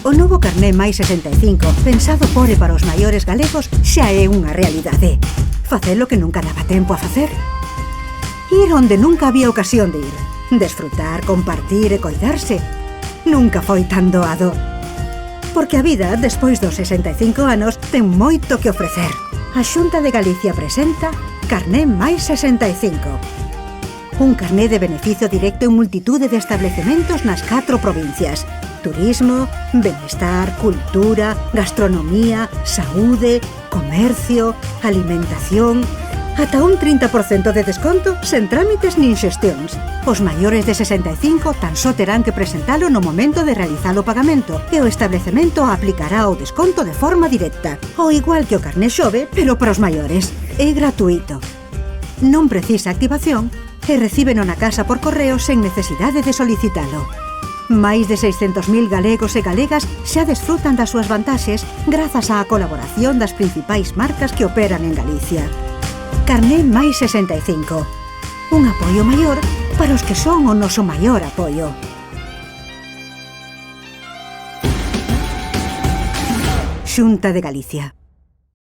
O novo carné máis 65, pensado por e para os maiores galegos, xa é unha realidade. Facelo que nunca daba tempo a facer. Ir onde nunca había ocasión de ir. Desfrutar, compartir e coidarse. Nunca foi tan doado. Porque a vida, despois dos 65 anos, ten moito que ofrecer. A Xunta de Galicia presenta Carné máis 65. Un carné de beneficio directo en multitude de establecementos nas 4 provincias. Turismo, benestar, cultura, gastronomía, saúde, comercio, alimentación... Ata un 30% de desconto sen trámites nin xestións. Os maiores de 65 tan só terán que presentalo no momento de realizar o pagamento e o establecemento aplicará o desconto de forma directa. O igual que o carné xove, pero para os maiores. É gratuito. Non precisa activación e recíbeno na casa por correo sen necesidade de solicitalo. Máis de 600.000 galegos e galegas xa desfrutan das súas vantaxes grazas á colaboración das principais marcas que operan en Galicia. Carné máis 65. Un apoio maior para os que son o noso maior apoio. Xunta de Galicia.